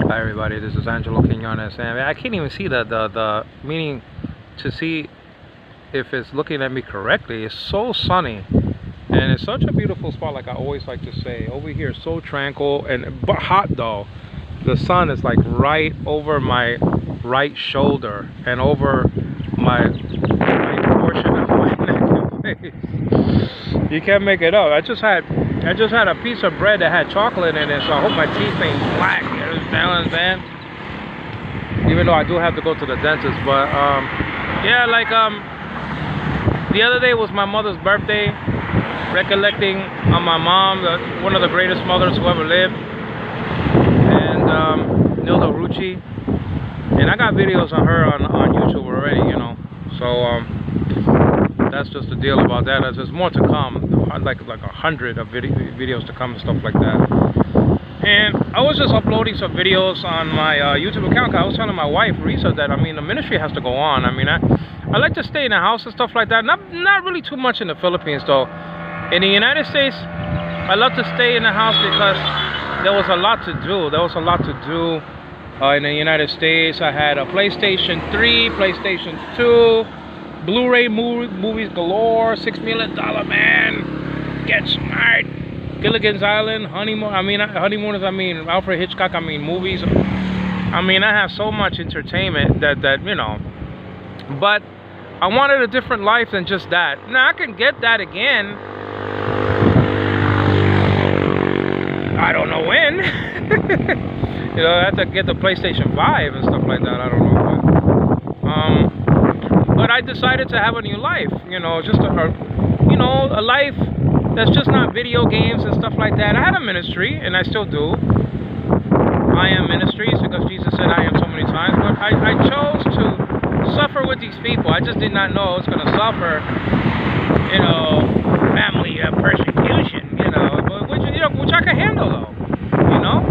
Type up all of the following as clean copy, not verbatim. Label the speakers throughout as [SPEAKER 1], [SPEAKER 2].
[SPEAKER 1] Hi everybody, this is Angelo Quinones, and I can't even see the meaning to see if it's looking at me correctly. It's so sunny, and it's such a beautiful spot. Like I always like to say, over here is so tranquil but hot though. The sun is like right over my right shoulder and over my right portion of my neck and face. You can't make it up. I just had a piece of bread that had chocolate in it, so I hope my teeth ain't black. You understand, man? Even though I do have to go to the dentist, but yeah, like the other day was my mother's birthday. Recollecting on my mom, one of the greatest mothers who ever lived, and Nilda Rucci. And I got videos on her on YouTube already, you know. So that's just the deal about that. There's more to come, like 100 of videos to come and stuff like that. And I was just uploading some videos on my YouTube account. I was telling my wife, Risa, that I mean the ministry has to go on. I mean, I like to stay in the house and stuff like that. Not really too much in the Philippines though. In the United States, I love to stay in the house because there was a lot to do. There was a lot to do in the United States. I had a PlayStation 3, PlayStation 2, Blu-ray movies galore, $6 Million Man, Get Smart, Gilligan's Island, Honeymooners, Alfred Hitchcock, movies. I have so much entertainment that you know, but I wanted a different life than just that. Now I can get that again. I don't know when. You know, I have to get the PlayStation 5 and stuff like that. I don't know. But I decided to have a new life. You know, just a life that's just not video games and stuff like that. I had a ministry, and I still do. I am ministries because Jesus said I am so many times. But I chose to suffer with these people. I just did not know I was going to suffer, you know, family persecution, you know, which I can handle though, you know.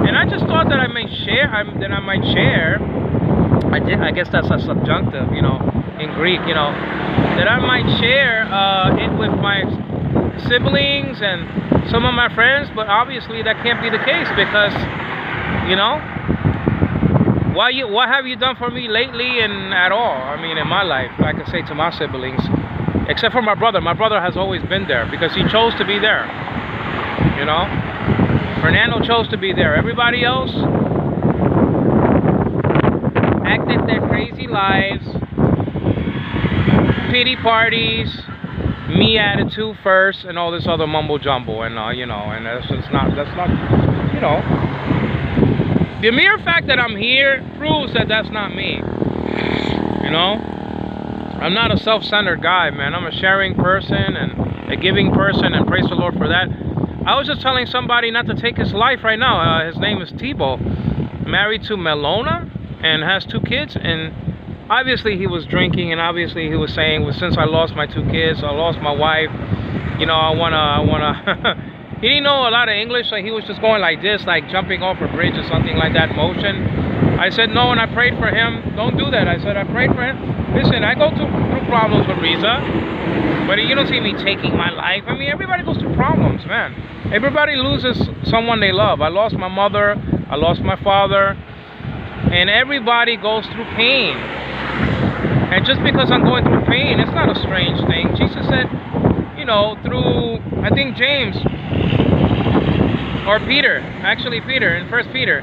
[SPEAKER 1] And I just thought that I might share. I guess that's a subjunctive, you know, in Greek, you know, that I might share it with my siblings and some of my friends. But obviously that can't be the case because, you know, what have you done for me lately and at all? I mean, in my life, I can say to my siblings, except for my brother. My brother has always been there because he chose to be there. You know, Fernando chose to be there. Everybody else acted their crazy lives, pity parties, me attitude first, and all this other mumbo jumbo, and you know, and that's not, you know. The mere fact that I'm here proves that that's not me. You know, I'm not a self-centered guy, man. I'm a sharing person and a giving person, and praise the Lord for that. I was just telling somebody not to take his life right now. His name is Thibault, married to Melona, and has 2 kids. And obviously he was drinking, and obviously he was saying, well, since I lost my 2 kids, I lost my wife, you know, I wanna. He didn't know a lot of English, so he was just going like this, like jumping off a bridge or something like that motion. I said no, and I prayed for him. Don't do that. I said I prayed for him. Listen, I go through problems with Riza, but you don't see me taking my life. I mean, everybody goes through problems, man. Everybody loses someone they love. I lost my mother, I lost my father, and everybody goes through pain. And just because I'm going through pain, it's not a strange thing. Jesus said, you know, through, I think James, or Peter, actually Peter, in 1 Peter,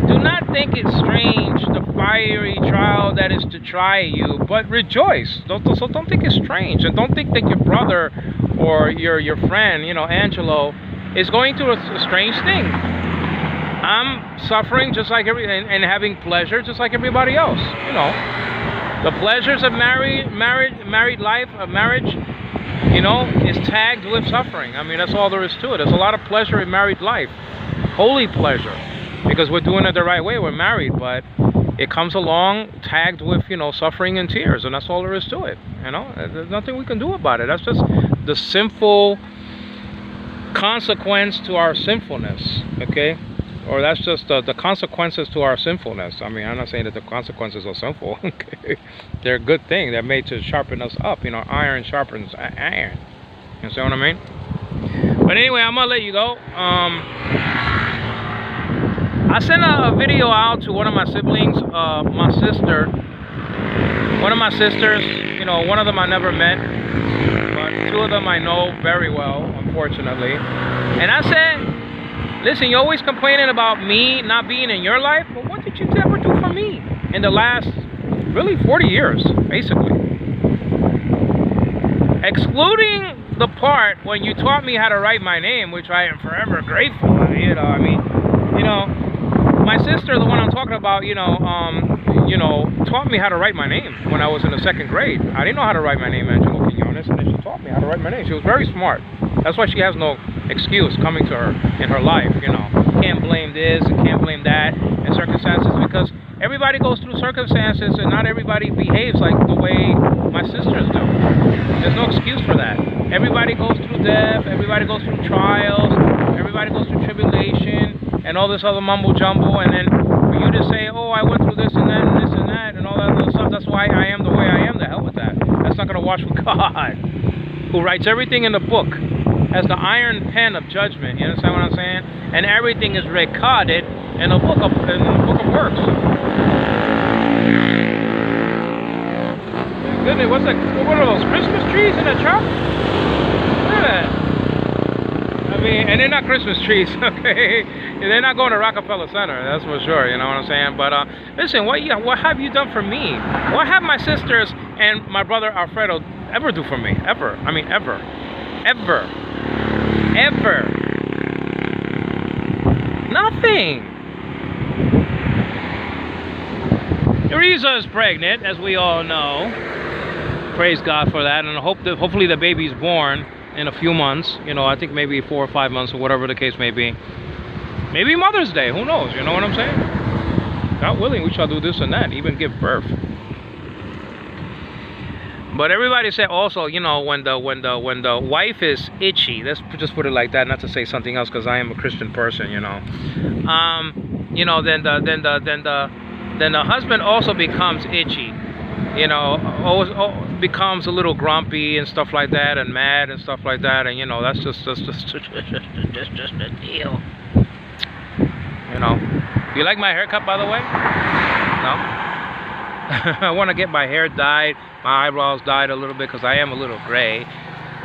[SPEAKER 1] do not think it strange the fiery trial that is to try you, but rejoice. Don't think it's strange, and don't think that your brother or your friend, you know, Angelo, is going through a strange thing. I'm suffering just like and having pleasure just like everybody else. You know, the pleasures of married life, of marriage, you know, is tagged with suffering. I mean, that's all there is to it. There's a lot of pleasure in married life, holy pleasure, because we're doing it the right way. We're married, but it comes along tagged with, you know, suffering and tears, and that's all there is to it. You know, there's nothing we can do about it. That's just the sinful consequence to our sinfulness, okay? Or that's just the consequences to our sinfulness. I mean, I'm not saying that the consequences are sinful. Okay? They're a good thing. They're made to sharpen us up. You know, iron sharpens iron. You see what I mean? But anyway, I'm gonna let you go. I sent a video out to one of my siblings, my sister. One of my sisters, you know, one of them I never met, but two of them I know very well, unfortunately. And I said, listen, you're always complaining about me not being in your life, but what did you ever do for me in the last, really, 40 years, basically? Excluding the part when you taught me how to write my name, which I am forever grateful, you know, I mean, you know, my sister, the one I'm talking about, you know, taught me how to write my name when I was in the 2nd grade. I didn't know how to write my name, Angelo Quinones, and then she taught me how to write my name. She was very smart. That's why she has no excuse coming to her in her life, you know. Can't blame this and can't blame that and circumstances, because everybody goes through circumstances and not everybody behaves like the way my sisters do. There's no excuse for that. Everybody goes through death, everybody goes through trials, everybody goes through tribulation and all this other mumbo jumbo, and then for you to say, oh, I went through this and that and this and that and all that other stuff, that's why I am the way I am, the hell with that. That's not going to wash with God, who writes everything in the book, has the iron pen of judgment, you understand what I'm saying? And everything is recorded in the book of works. Goodness, what's that? What are those Christmas trees in the shop? Look at that. I mean, and they're not Christmas trees, okay? They're not going to Rockefeller Center, that's for sure, you know what I'm saying? But listen, what have you done for me? What have my sisters and my brother Alfredo ever do for me? Ever. I mean, ever. Ever. Ever. Nothing. Teresa is pregnant, as we all know. Praise God for that, and hopefully the baby's born in a few months. You know, I think maybe 4 or 5 months, or whatever the case may be. Maybe Mother's Day, who knows? You know what I'm saying? God willing, we shall do this and that, even give birth. But everybody said also, you know, when the wife is itchy, let's just put it like that, not to say something else, because I am a Christian person, you know. You know, then the husband also becomes itchy. You know, always becomes a little grumpy and stuff like that, and mad and stuff like that, and you know, that's just the deal. You know, you like my haircut, by the way? No. I want to get my hair dyed, my eyebrows dyed a little bit, because I am a little gray.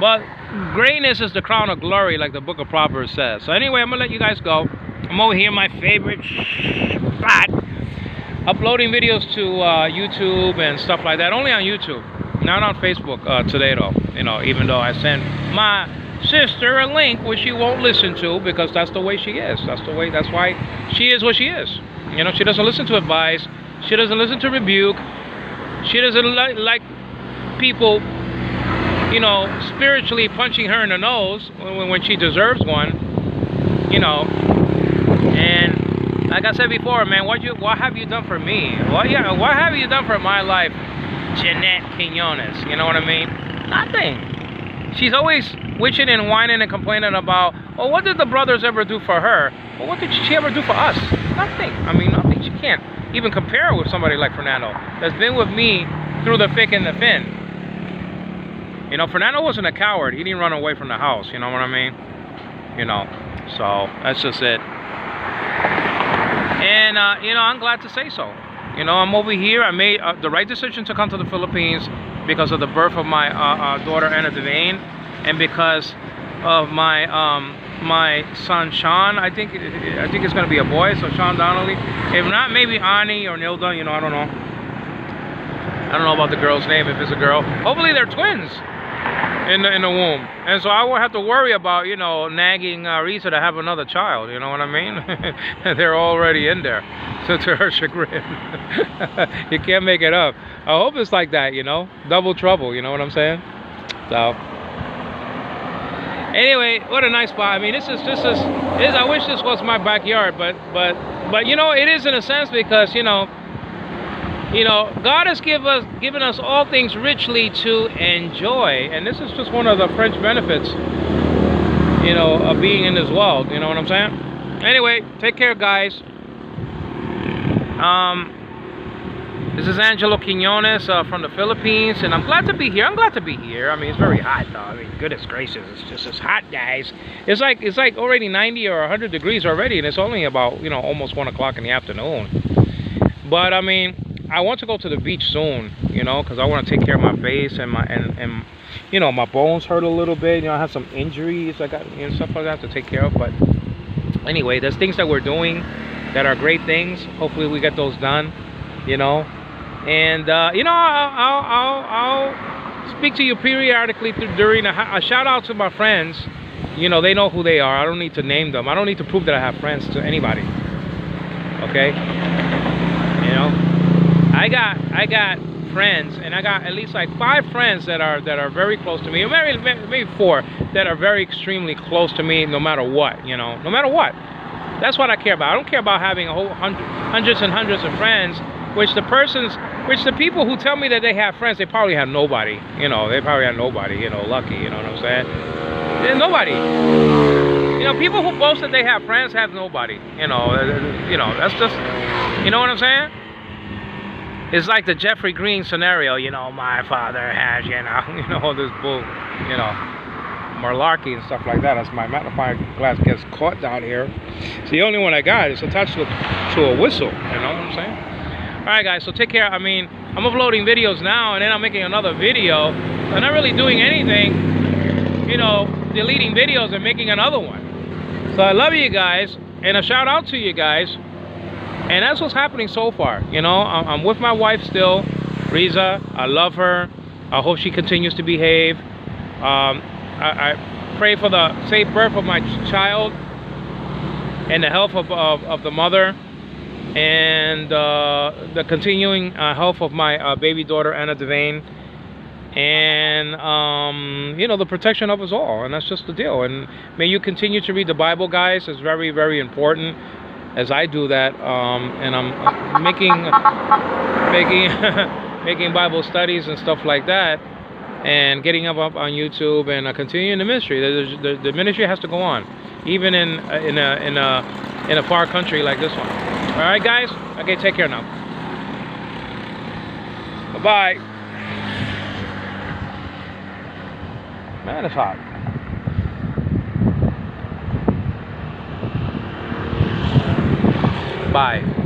[SPEAKER 1] But grayness is the crown of glory, like the book of Proverbs says. So anyway, I'm gonna let you guys go. I'm over here, my favorite spot, uploading videos to YouTube and stuff like that. Only on YouTube, not on Facebook today though. You know, even though I sent my sister a link which she won't listen to, because that's the way she is. That's why she is what she is. You know, she doesn't listen to advice. She doesn't listen to rebuke. She doesn't like people, you know, spiritually punching her in the nose when she deserves one. You know, and like I said before, man, what have you done for me? What have you done for my life, Jeanette Quinones? You know what I mean? Nothing. She's always witching and whining and complaining about, oh, what did the brothers ever do for her? Well, what did she ever do for us? Nothing. I mean, nothing. She can't even compare with somebody like Fernando, that's been with me through the thick and the thin. You know, Fernando wasn't a coward. He didn't run away from the house. You know what I mean? You know, so that's just it. And, you know, I'm glad to say so. You know, I'm over here. I made the right decision to come to the Philippines because of the birth of my daughter, Anna Devane, and because of my my son, Sean. I think it's going to be a boy, so Sean Donnelly. If not, maybe Ani or Nilda, you know, I don't know. I don't know about the girl's name, if it's a girl. Hopefully they're twins in the womb. And so I won't have to worry about, you know, nagging Risa to have another child, you know what I mean? They're already in there, so to her chagrin. You can't make it up. I hope it's like that, you know? Double trouble, you know what I'm saying? So anyway, what a nice spot. I mean, this is I wish this was my backyard, but you know, it is in a sense, because you know, God has given us all things richly to enjoy, and this is just one of the French benefits, you know, of being in this world. You know what I'm saying? Anyway, take care, guys. This is Angelo Quinones from the Philippines, and I'm glad to be here. I'm glad to be here. I mean, it's very hot, though. I mean, goodness gracious, it's hot, guys. It's like already 90 or 100 degrees already, and it's only about, you know, almost 1 o'clock in the afternoon. But I mean, I want to go to the beach soon, you know, because I want to take care of my face and my you know, my bones hurt a little bit. You know, I have some injuries I got, you know, stuff like that to take care of. But anyway, there's things that we're doing that are great things. Hopefully, we get those done, you know. And you know, I'll speak to you periodically during a shout out to my friends. You know, they know who they are. I don't need to name them. I don't need to prove that I have friends to anybody. Okay. You know, I got friends, and I got at least like 5 friends that are very close to me, or maybe 4 that are very extremely close to me, no matter what. You know, no matter what. That's what I care about. I don't care about having a whole hundreds and hundreds of friends, which the people who tell me that they have friends, they probably have nobody. You know, they probably have nobody. You know, lucky. You know what I'm saying? There's nobody. You know, people who boast that they have friends have nobody. You know, that's just, you know what I'm saying? It's like the Jeffrey Green scenario. You know, my father has, you know, all this bull, you know, malarkey and stuff like that. That's my magnifying glass gets caught down here. It's the only one I got. It's attached to a whistle. You know what I'm saying? All right, guys. So take care. I mean, I'm uploading videos now, and then I'm making another video. I'm not really doing anything. You know, deleting videos and making another one. So I love you guys, and a shout out to you guys. And that's what's happening so far. You know, I'm with my wife still, Riza. I love her. I hope she continues to behave. I pray for the safe birth of my child and the health of the mother, and the continuing health of my baby daughter, Anna Devane, and you know, the protection of us all. And that's just the deal. And may you continue to read the Bible, guys. It's very, very important, as I do that. And I'm making making Bible studies and stuff like that, and getting up on YouTube, and continuing the ministry. The ministry has to go on, even in a far country like this one. All right, guys. Okay, take care now. Bye bye. Man, it's hot. Bye.